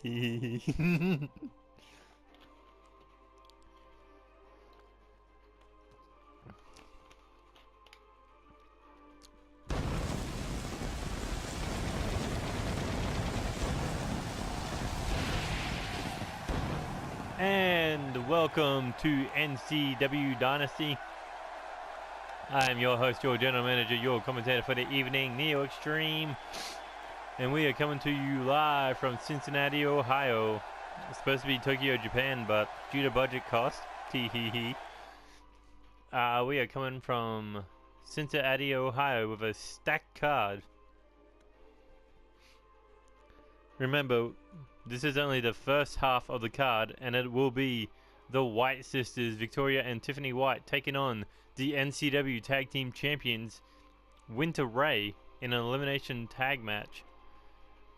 And welcome to NCW Dynasty. I am your host, your general manager, your commentator for the evening, Neo Extreme. And we are coming to you live from Cincinnati, Ohio. It's supposed to be Tokyo, Japan, but due to budget cost, we are coming from Cincinnati, Ohio with a stacked card. Remember, this is only the first half of the card, and it will be the White sisters, Victoria and Tiffany White, taking on the NCW Tag Team Champions, Winter Ray, in an elimination tag match.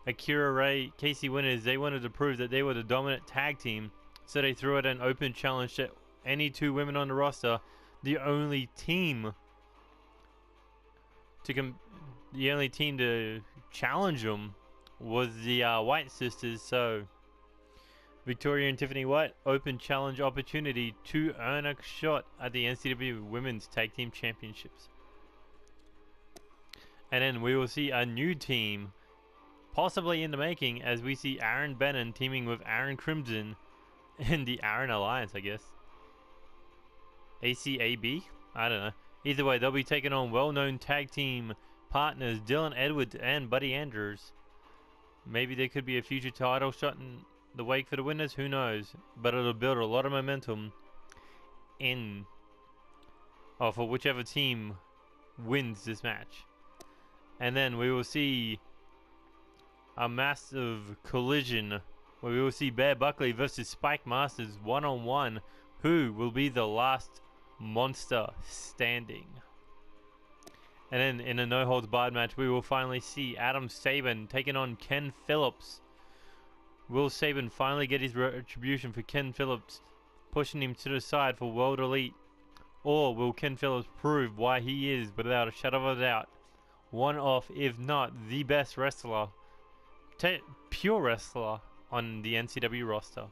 Akira Ray, Casey Winners, they wanted to prove that they were the dominant tag team, so they threw out an open challenge to any two women on the roster. The only team to challenge them was the White sisters. So Victoria and Tiffany White, open challenge opportunity to earn a shot at the NCW Women's Tag Team Championships. And then we will see a new team possibly in the making, as we see Aaron Bennon teaming with Aaron Crimson in the Aaron Alliance, I guess. ACAB? I don't know. Either way, they'll be taking on well-known tag team partners Dylan Edwards and Buddy Andrews. Maybe there could be a future title shot in the wake for the winners, who knows? But it'll build a lot of momentum for whichever team wins this match. And then we will see a massive collision where we will see Bear Buckley versus Spike Masters one-on-one. Who will be the last monster standing? And then in a no-holds-barred match, we will finally see Adam Sabin taking on Ken Phillips. Will Sabin finally get his retribution for Ken Phillips, pushing him to the side for World Elite? Or will Ken Phillips prove why he is, without a shadow of a doubt, one of, if not the best wrestler, pure wrestler on the NCW roster?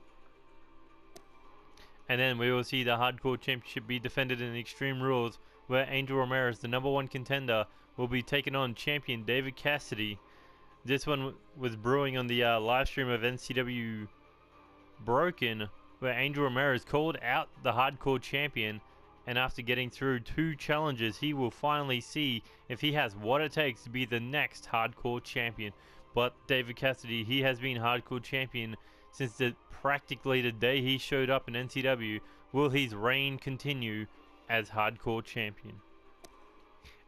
And then we will see the Hardcore Championship be defended in Extreme Rules, where Angel Ramirez, the #1 contender, will be taking on champion David Cassidy. This one was brewing on the live stream of NCW Broken, where Angel Ramirez called out the Hardcore Champion, and after getting through 2 challenges, he will finally see if he has what it takes to be the next Hardcore Champion. But David Cassidy, he has been Hardcore Champion since practically the day he showed up in NCW. Will his reign continue as Hardcore Champion?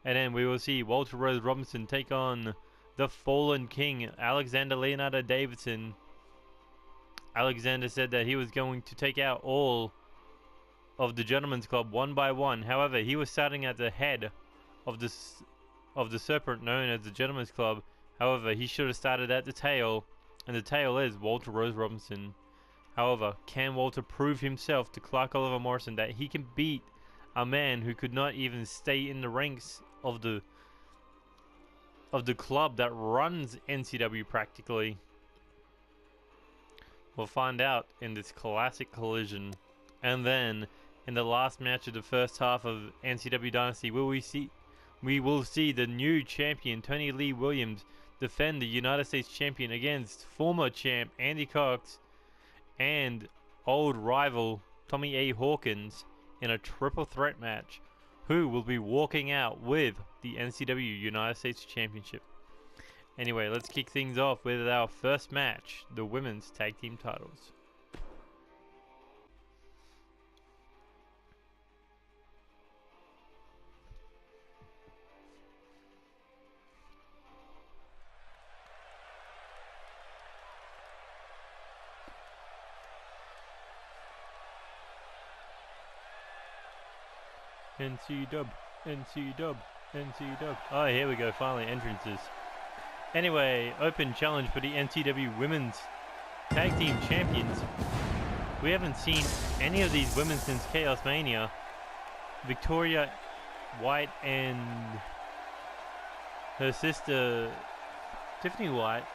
And then we will see Walter Rose Robinson take on the Fallen King, Alexander Leonardo Davidson. Alexander said that he was going to take out all of the Gentlemen's Club one by one. However, he was starting at the head of the serpent known as the Gentlemen's Club. However, he should have started at the tail, and the tail is Walter Rose Robinson. However, can Walter prove himself to Clark Oliver Morrison that he can beat a man who could not even stay in the ranks of the club that runs NCW practically? We'll find out in this classic collision. And then in the last match of the first half of NCW Dynasty, we will see the new champion Tony Lee Williams defend the United States champion against former champ Andy Cox and old rival Tommy A. Hawkins in a triple threat match. Who will be walking out with the NCW United States Championship? Anyway, let's kick things off with our first match, the Women's Tag Team titles. NCW, NCW, NCW. Oh, here we go, finally, entrances. Anyway, open challenge for the NCW Women's Tag Team Champions. We haven't seen any of these women since Chaos Mania. Victoria White and her sister Tiffany White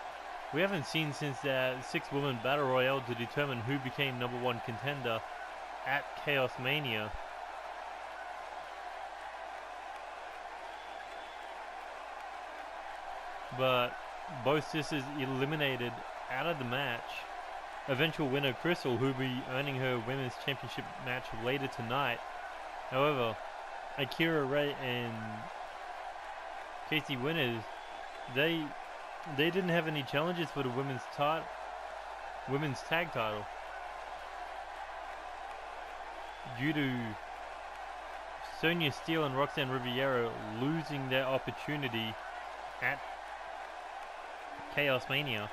we haven't seen since the 6-woman battle royale to determine who became #1 contender at Chaos Mania. But both sisters eliminated out of the match. Eventual winner Crystal, who will be earning her women's championship match later tonight. However, Akira Ray and Casey Winners, they didn't have any challenges for the women's tag title due to Sonya Steele and Roxanne Riviera losing their opportunity at Chaos Mania.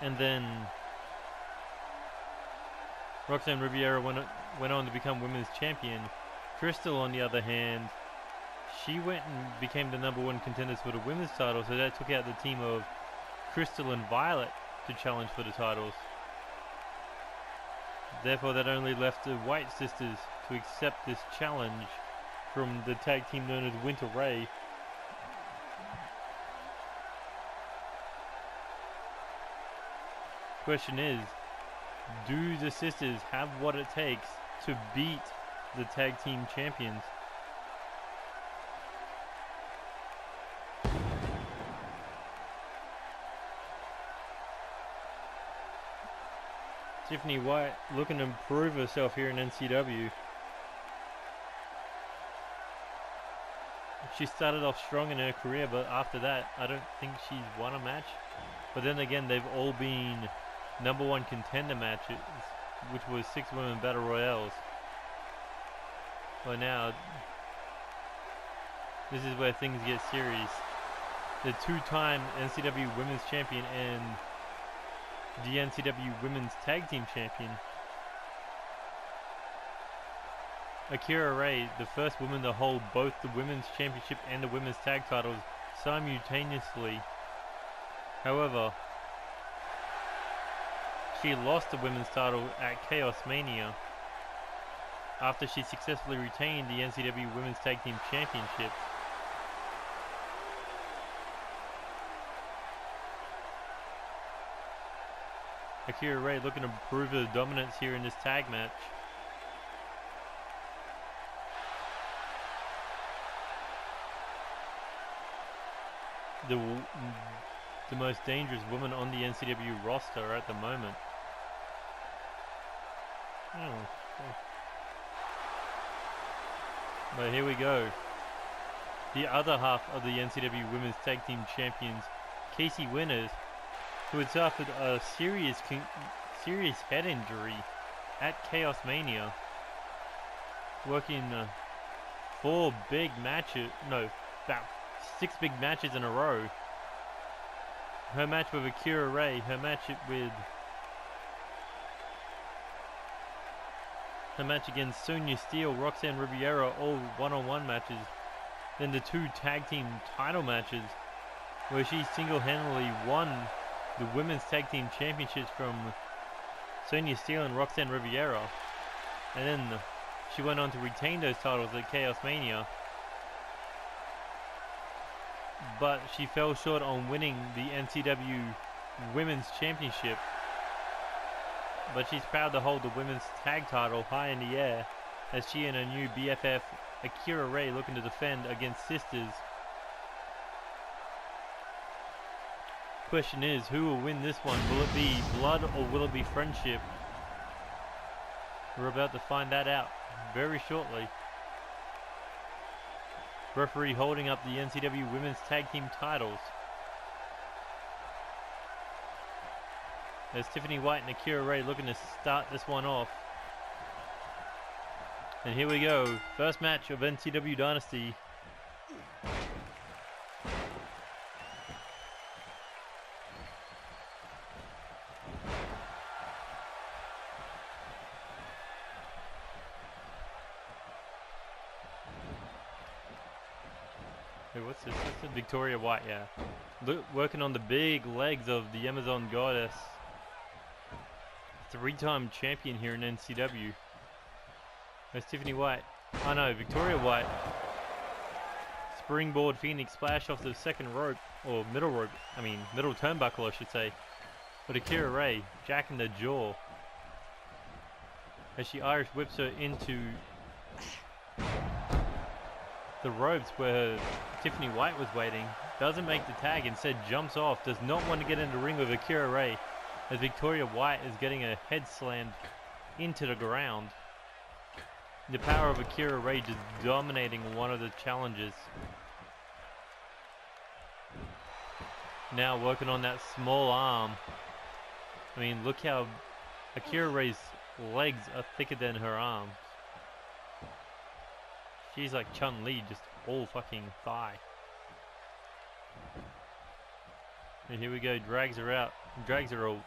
And then Roxanne Riviera went on to become women's champion. Crystal, on the other hand, she went and became the #1 contenders for the women's title, so that took out the team of Crystal and Violet to challenge for the titles. Therefore, that only left the White Sisters to accept this challenge from the tag team known as Winter Ray. Question is, do the sisters have what it takes to beat the tag team champions? Tiffany White looking to improve herself here in NCW. She started off strong in her career, but after that, I don't think she's won a match. But then again, they've all been #1 contender matches, which was 6-women battle royales. But now, this is where things get serious. The 2-time NCW Women's Champion and the NCW Women's Tag Team Champion, Akira Ray, the first woman to hold both the Women's Championship and the Women's Tag titles simultaneously. However, she lost the Women's title at Chaos Mania after she successfully retained the NCW Women's Tag Team Championship. Akira Ray looking to prove her dominance here in this tag match. The most dangerous woman on the NCW roster at the moment. But here we go. The other half of the NCW Women's Tag Team Champions, Casey Winners, who had suffered a serious head injury at Chaos Mania, working 4 big matches, no, about 6 big matches in a row. Her match with Akira Ray, her match against Sonya Steele, Roxanne Riviera, all one-on-one matches. Then the 2 tag team title matches, where she single-handedly won the Women's Tag Team Championships from Sonya Steele and Roxanne Riviera. And then she went on to retain those titles at Chaos Mania. But she fell short on winning the NCW Women's Championship. But she's proud to hold the Women's Tag title high in the air, as she and her new BFF Akira Ray looking to defend against sisters. Question is, who will win this one? Will it be blood or will it be friendship? We're about to find that out very shortly. Referee holding up the NCW Women's Tag Team titles. There's Tiffany White and Akira Ray looking to start this one off. And here we go. First match of NCW Dynasty. What's this? This is Victoria White, yeah. Working on the big legs of the Amazon Goddess. 3-time champion here in NCW. There's Tiffany White. Oh no, Victoria White springboard Phoenix splash off the second rope, or middle rope, middle turnbuckle I should say. But Akira Ray, jack in the jaw. As she Irish whips her into the ropes where Tiffany White was waiting. Doesn't make the tag, instead jumps off, does not want to get into the ring with Akira Ray, as Victoria White is getting her head slammed into the ground. The power of Akira Ray just dominating one of the challenges. Now working on that small arm. I mean, look how Akira Ray's legs are thicker than her arms. She's like Chun-Li, just all fucking thigh. And here we go, drags her out, drags her all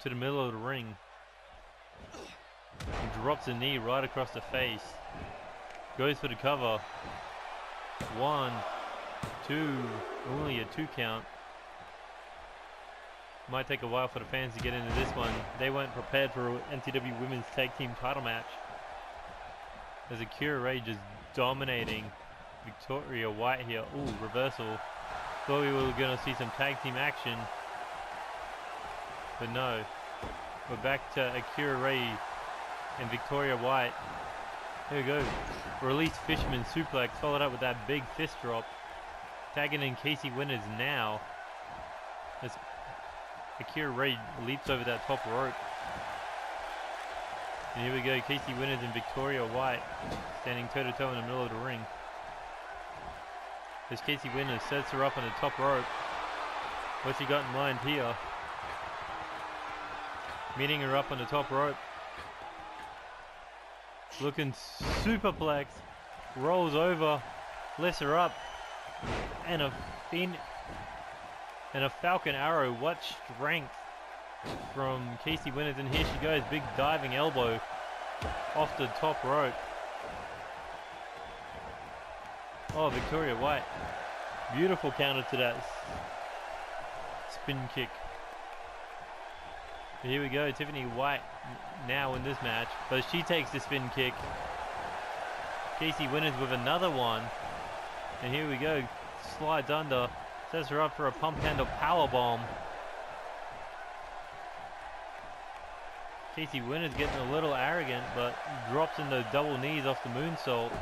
to the middle of the ring. And drops a knee right across the face. Goes for the cover. 1, 2, only a 2 count. Might take a while for the fans to get into this one. They weren't prepared for an NCW Women's Tag Team title match. As Akira Ray just dominating Victoria White here. Ooh, reversal. Thought we were going to see some tag team action. But no. We're back to Akira Ray and Victoria White. Here we go. Release Fisherman suplex followed up with that big fist drop. Tagging in Casey Winters now. As Akira Ray leaps over that top rope. And here we go, Casey Winters and Victoria White standing toe-to-toe in the middle of the ring. As Casey Winters sets her up on the top rope. What's he got in mind here? Meeting her up on the top rope. Looking superplex. Rolls over. Lifts her up. And a Falcon Arrow. What strength from Casey Winters. And here she goes. Big diving elbow off the top rope. Oh, Victoria White. Beautiful counter to that spin kick. Here we go. Tiffany White now in this match. But she takes the spin kick. Casey Winters with another one. And here we go. Slides under. Sets her up for a pump handle powerbomb. Casey Winters getting a little arrogant, but drops in those double knees off the moonsault.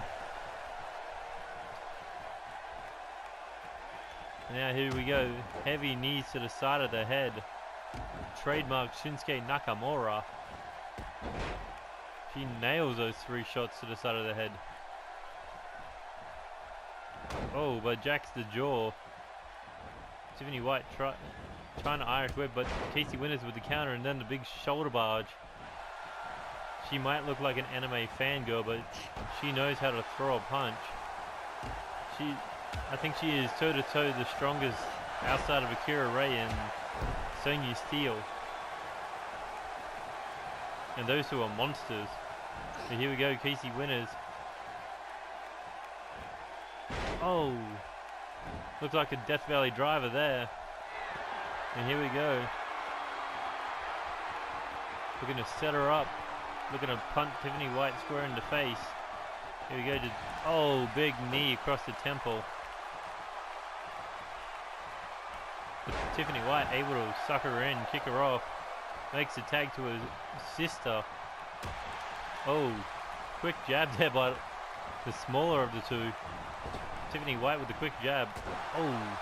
And now here we go. Heavy knees to the side of the head. Trademark Shinsuke Nakamura. She nails those 3 shots to the side of the head. Oh, but jacks the jaw. Tiffany White trying to Irish whip, but Casey Winters with the counter and then the big shoulder barge. She might look like an anime fangirl, but she knows how to throw a punch. I think she is toe-to-toe the strongest outside of Akira Ray and Sonya Steele. And those two are monsters. So here we go, Casey Winters. Oh, looks like a Death Valley driver there. And here we go. Looking to set her up. Looking to punt Tiffany White square in the face. Here we go. Oh, big knee across the temple. But Tiffany White able to suck her in, kick her off. Makes a tag to her sister. Oh, quick jab there by the smaller of the two. Tiffany White with the quick jab. Oh.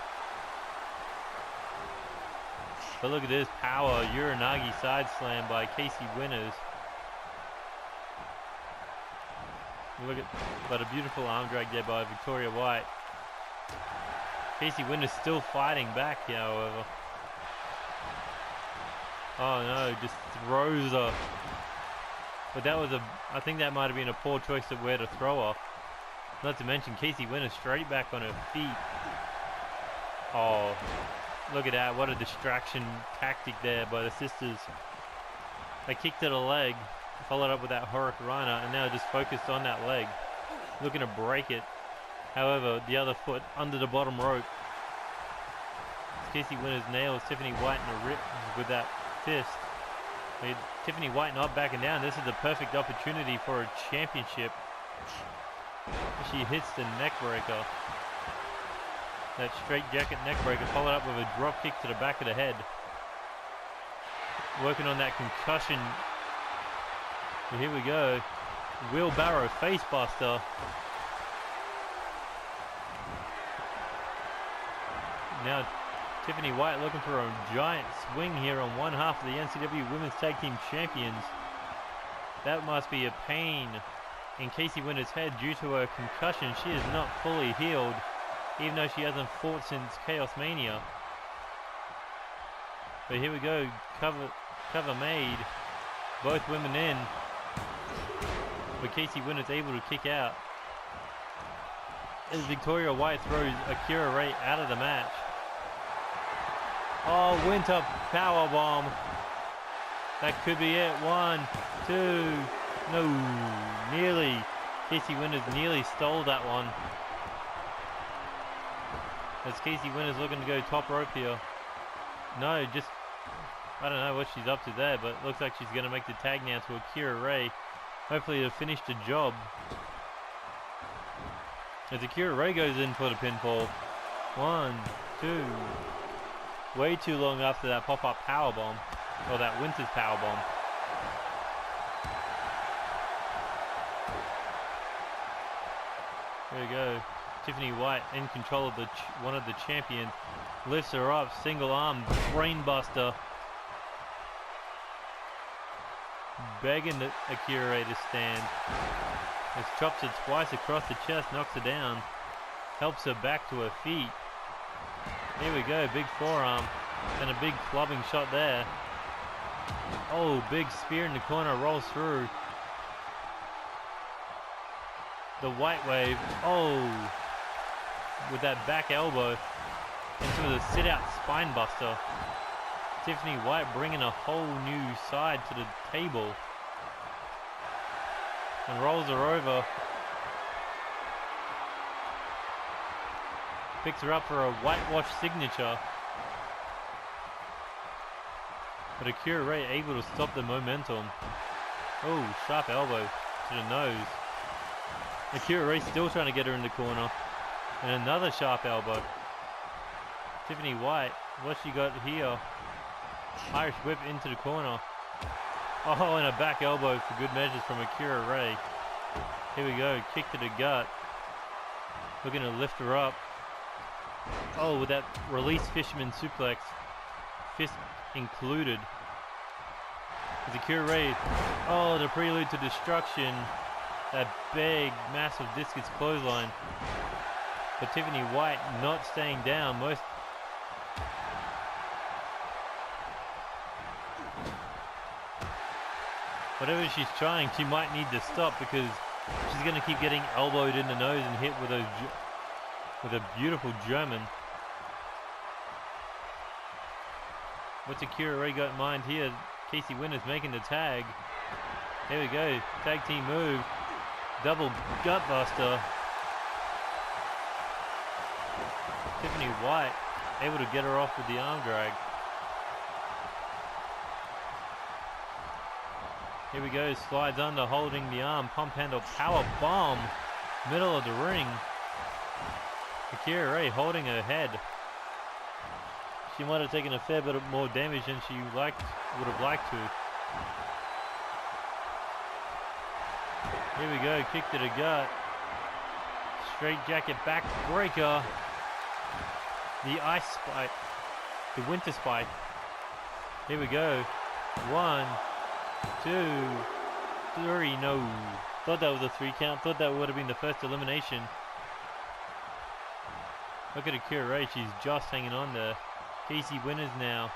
But look at this power. Uranagi side slam by Casey Winters. Look at, but a beautiful arm drag there by Victoria White. Casey Winters still fighting back here, however. Oh no, just throws her. But that was I think that might have been a poor choice of where to throw her. Not to mention Casey Winters straight back on her feet. Oh, look at that. What a distraction tactic there by the sisters. They kicked to the leg, followed up with that Hurricanrana, and now just focused on that leg. Looking to break it. However, the other foot under the bottom rope. Casey Winters nails Tiffany White in the ribs with that fist. Tiffany White not backing down. This is the perfect opportunity for a championship. She hits the neck breaker. That straight jacket neck breaker followed up with a drop kick to the back of the head. Working on that concussion. But here we go. Wheelbarrow face buster. Now Tiffany White looking for a giant swing here on one half of the NCW Women's Tag Team Champions. That must be a pain in Casey Winter's head due to her concussion. She is not fully healed, even though she hasn't fought since Chaos Mania. But here we go, cover made. Both women in. But Casey Winter's able to kick out. As Victoria White throws Akira Ray out of the match. Oh, Winter powerbomb. That could be it. 1, 2. No, nearly. Casey Winters nearly stole that one. As Casey Winters looking to go top rope here. No, just, I don't know what she's up to there, but it looks like she's going to make the tag now to Akira Ray. Hopefully to finish the job. As Akira Ray goes in for the pinfall. 1, 2. Way too long after that pop-up powerbomb. Or that Winters powerbomb. There we go. Tiffany White in control of one of the champions. Lifts her up, single arm, brainbuster. Begging the Akira Ray to stand. Just chops her twice across the chest, knocks her down. Helps her back to her feet. Here we go, big forearm. And a big clubbing shot there. Oh, big spear in the corner, rolls through. The white wave. Oh, with that back elbow into the sit-out spine buster. Tiffany White bringing a whole new side to the table. And rolls her over. Picks her up for a whitewash signature. But Akira Ray able to stop the momentum. Oh, sharp elbow to the nose. Akira Ray still trying to get her in the corner. And another sharp elbow. Tiffany White, what she got here? Irish whip into the corner. Oh, and a back elbow for good measures from Akira Ray. Here we go, kick to the gut. Looking to lift her up. Oh, with that release fisherman suplex. Fist included. As Akira Ray, oh, the prelude to destruction. That big, massive discus clothesline. But Tiffany White not staying down. Whatever she's trying, she might need to stop because she's going to keep getting elbowed in the nose and hit with a beautiful German. What's Akira Ray got in mind here? Casey Winters making the tag. There we go. Tag team move. Double gut buster. Tiffany White able to get her off with the arm drag. Here we go. Slides under, holding the arm. Pump handle power bomb. Middle of the ring. Akira Ray holding her head. She might have taken a fair bit more damage than she would have liked to. Here we go, kick to the gut. Straight jacket back breaker. The ice spike. The winter spike. Here we go. 1, 2, 3. No. Thought that was a 3 count. Thought that would have been the first elimination. Look at Akira Ray. She's just hanging on there. Casey Winters now.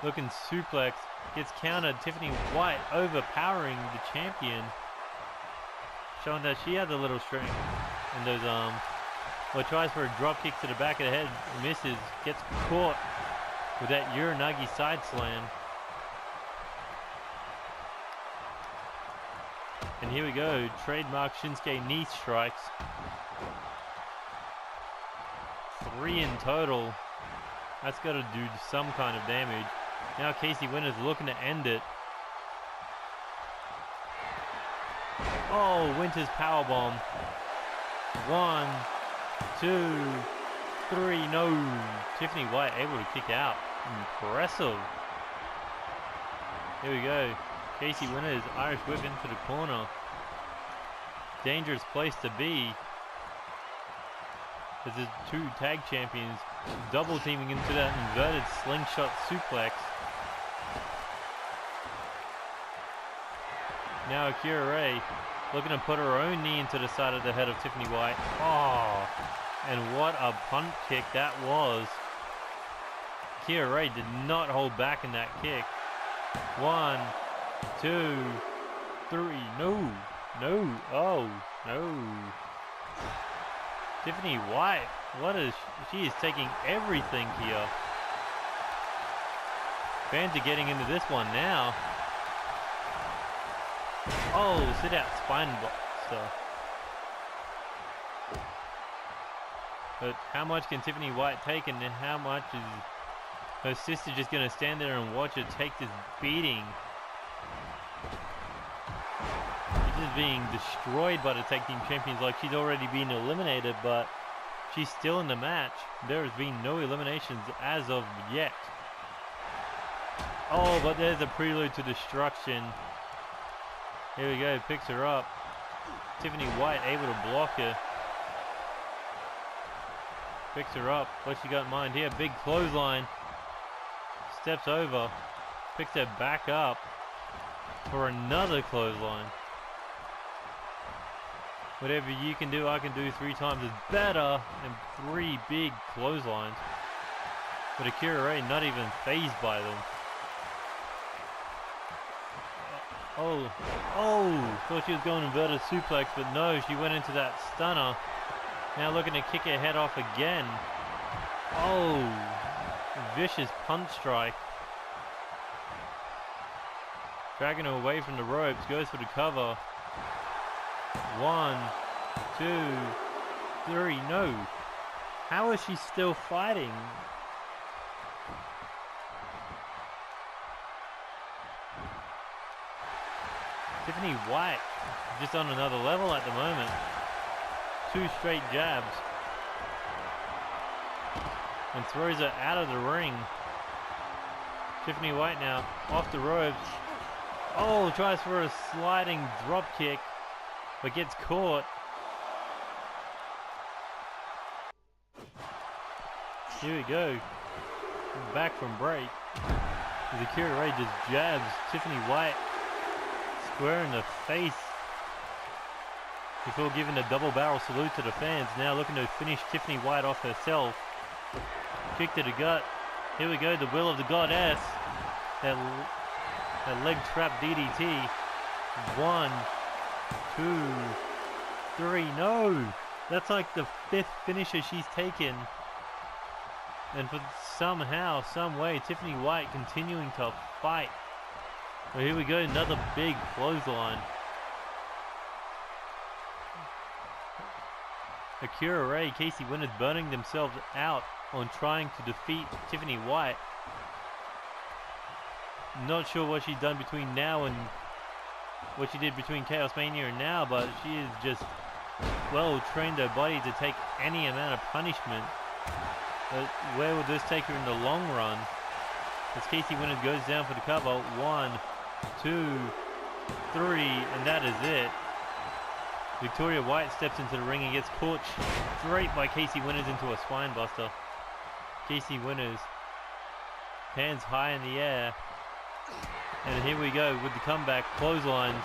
Looking suplex. Gets countered. Tiffany White overpowering the champion. Showing that she has a little strength in those arms. Well, tries for a drop kick to the back of the head. Misses. Gets caught with that Uranagi side slam. And here we go. Trademark Shinsuke knee strikes. 3 in total. That's got to do some kind of damage. Now Casey Winters looking to end it. Oh, Winters powerbomb. 1, 2, 3, no. Tiffany White able to kick out. Impressive. Here we go. Casey Winters, Irish whip into the corner. Dangerous place to be. As the two tag champions double teaming into that inverted slingshot suplex. Now Akira Ray looking to put her own knee into the side of the head of Tiffany White. Oh, and what a punt kick that was. Akira Ray did not hold back in that kick. 1, 2, 3, no, oh, no. Tiffany White, she is taking everything here. Fans are getting into this one now. Oh, sit out spine buster. But how much can Tiffany White take, and how much is her sister just going to stand there and watch her take this beating? She's just being destroyed by the tag team champions, like she's already been eliminated, but she's still in the match. There has been no eliminations as of yet. Oh, but there's a prelude to destruction. Here we go, picks her up. Tiffany White able to block her. Picks her up. What she got in mind here? Big clothesline. Steps over. Picks her back up for another clothesline. Whatever you can do, I can do 3 times is better. And 3 big clotheslines. But Akira Ray not even fazed by them. Oh, thought she was going inverted suplex, but no, she went into that stunner. Now looking to kick her head off again. Oh, vicious punch strike. Dragging her away from the ropes, goes for the cover. 1, 2, 3, no. How is she still fighting? Tiffany White just on another level at the moment. 2 straight jabs. And throws her out of the ring. Tiffany White now off the ropes. Oh, tries for a sliding drop kick, but gets caught. Here we go. Back from break. As Akira Ray just jabs Tiffany White square in the face before giving a double barrel salute to the fans. Now looking to finish Tiffany White off herself. Kick to the gut. Here we go, the will of the goddess. That leg trap DDT. 1, 2, 3. No! That's like the 5th finisher she's taken. And for somehow, some way, Tiffany White continuing to fight. Well, here we go, another big clothesline. Akira Ray, Casey Winters burning themselves out on trying to defeat Tiffany White. Not sure what she's done between now and what she did between Chaos Mania and now, but she has just well trained her body to take any amount of punishment. But where will this take her in the long run? As Casey Winters goes down for the cover. 1, 2, 3, and that is it. Victoria White steps into the ring and gets caught straight by Casey Winters into a spine buster. Casey Winters, hands high in the air. And here we go with the comeback clotheslines.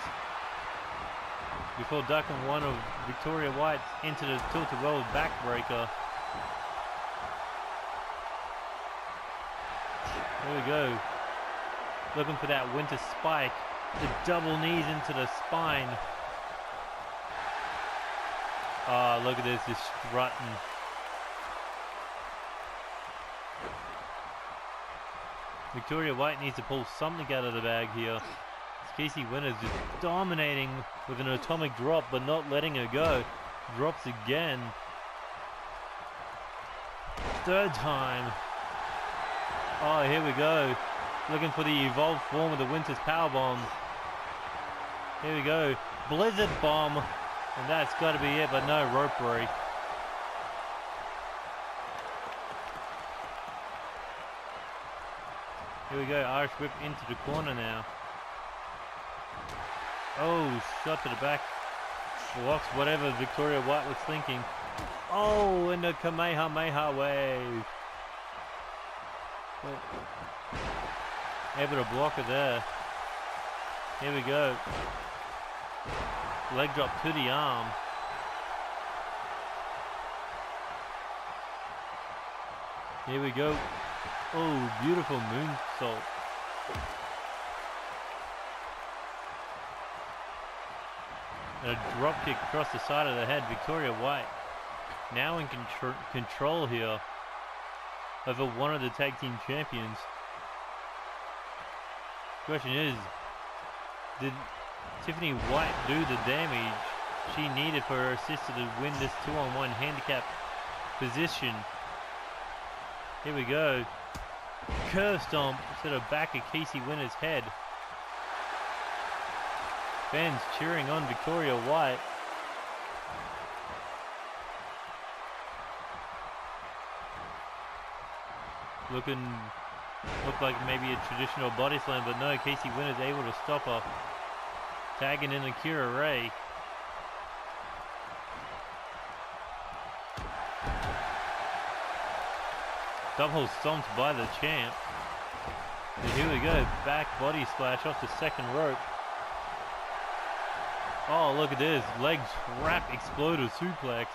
Before ducking one of Victoria White's into the tilt-a-whirl backbreaker. Here we go. Looking for that winter spike. The double knees into the spine. Oh, look at this, just strutting. Victoria White needs to pull something out of the bag here. Casey Winters just dominating with an atomic drop, but not letting her go. Drops again. 3rd time. Oh, here we go. Looking for the evolved form of the Winters Powerbomb. Here we go. Blizzard Bomb. And that's got to be it, but no rope break. Here we go, Irish whip into the corner now. Oh, shot to the back. Blocks whatever Victoria White was thinking. Oh, and the Kamehameha wave. Able to block it there. Here we go. Leg drop to the arm. Here we go. Oh, beautiful moonsault. And a drop kick across the side of the head. Victoria White now in control here over one of the tag team champions. Question is, did Tiffany White do the damage she needed for her sister to win this 2-on-1 handicap position? Here we go. Curve stomp to the back of Casey Winner's head. Fans cheering on Victoria White. Looked like maybe a traditional body slam, but no, Casey Winner's able to stop her. Tagging in Akira Ray. Double stomped by the champ. And here we go, back body splash off the second rope. Oh, look at this, leg trap exploder suplex.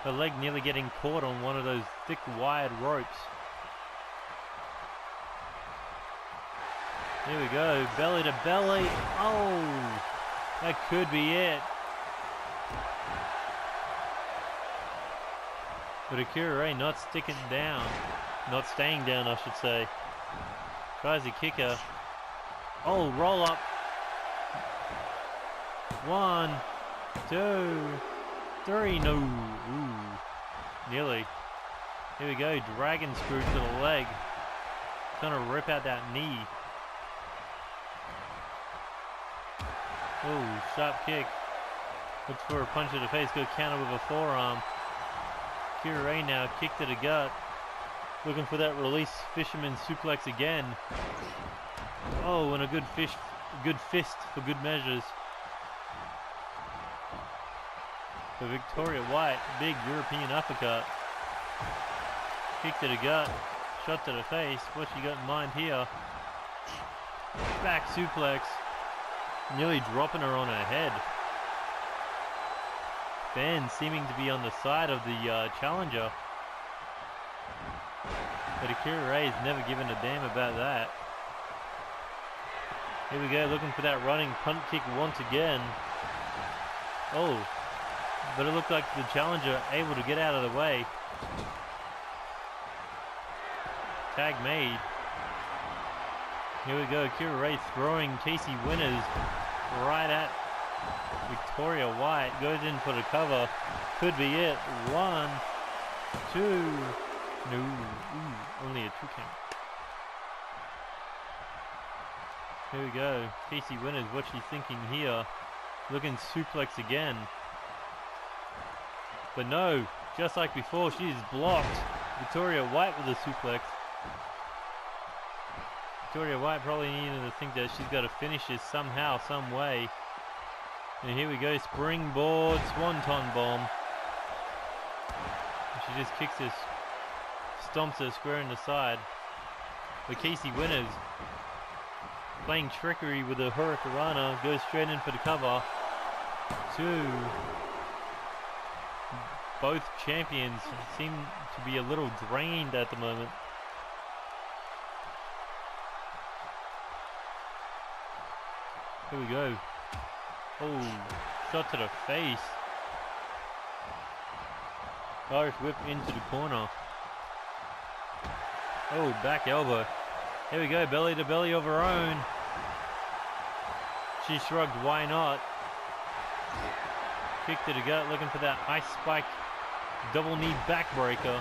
Her leg nearly getting caught on one of those thick wired ropes. Here we go, belly to belly. Oh, that could be it. But Akira Ray not sticking down. Not staying down, I should say. Tries to kick her. Oh, roll up. 1, 2, 3. No. Ooh. Nearly. Here we go. Dragon screw to the leg. Trying to rip out that knee. Oh, sharp kick. Looks for a punch to the face. Go counter with a forearm. Akira Ray now kick to the gut. Looking for that release fisherman suplex again. Oh, and a good fist for good measures. For Victoria White, big European uppercut. Kick to the gut, shot to the face. What she got in mind here? Back suplex. Nearly dropping her on her head. Fans seeming to be on the side of the challenger. But Akira Ray's never given a damn about that. Here we go, looking for that running punt kick once again. Oh, but it looked like the challenger able to get out of the way. Tag made. Here we go, Akira Ray throwing Casey Winners right at Victoria White. Goes in for the cover. Could be it. 1, 2. No. Ooh, only a 2 count. Here we go. Casey Winners, what's she thinking here? Looking suplex again. But no, just like before, she's blocked. Victoria White with a suplex. Victoria White probably needing to think that she's got to finish this somehow, some way. And here we go, springboard swanton bomb. And she just kicks this, stomps her square in the side. But Casey Winners, playing trickery with the Hurricanrana, goes straight in for the cover. 2. Both champions seem to be a little drained at the moment. Here we go. Oh, shot to the face. Irish whip into the corner. Oh, back elbow. Here we go, belly to belly of her own. She shrugged, why not? Kick to the gut, looking for that ice spike double knee backbreaker.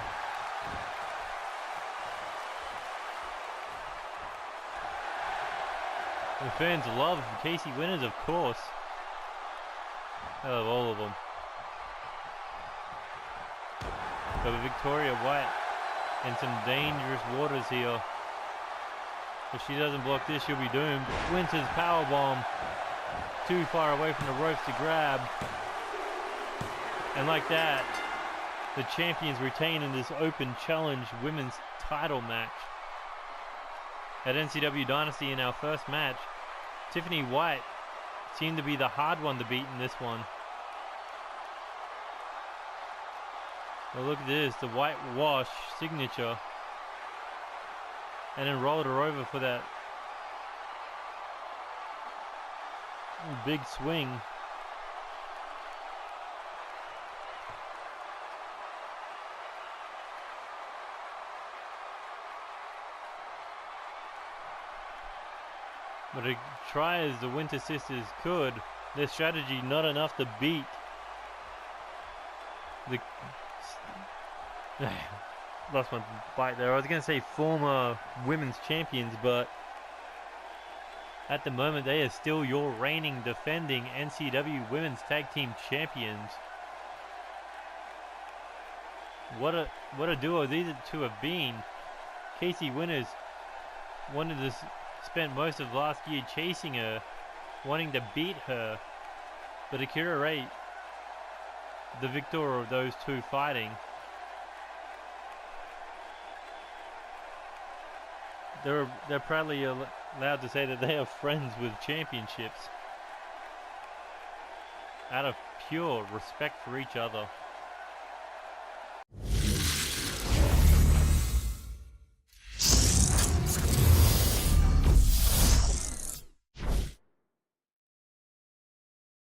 The fans love Casey Winners, of course. I love all of them. But Victoria White in some dangerous waters here. If she doesn't block this, she'll be doomed. Winter's powerbomb. Too far away from the ropes to grab. And like that, the champions retain in this open challenge women's title match. At NCW Dynasty in our first match, Tiffany White seemed to be the hard one to beat in this one. Well, look at this, the whitewash signature. And then rolled her over for that big swing. But to try as the Winter Sisters could, their strategy not enough to beat the... Lost my bite there. I was going to say former women's champions, but at the moment they are still your reigning, defending NCW Women's Tag Team Champions. What a duo these two have been. Casey Winters wanted to spend most of last year chasing her, wanting to beat her, but Akira Ray, the victor of those two fighting. They're proudly allowed to say that they are friends with championships out of pure respect for each other.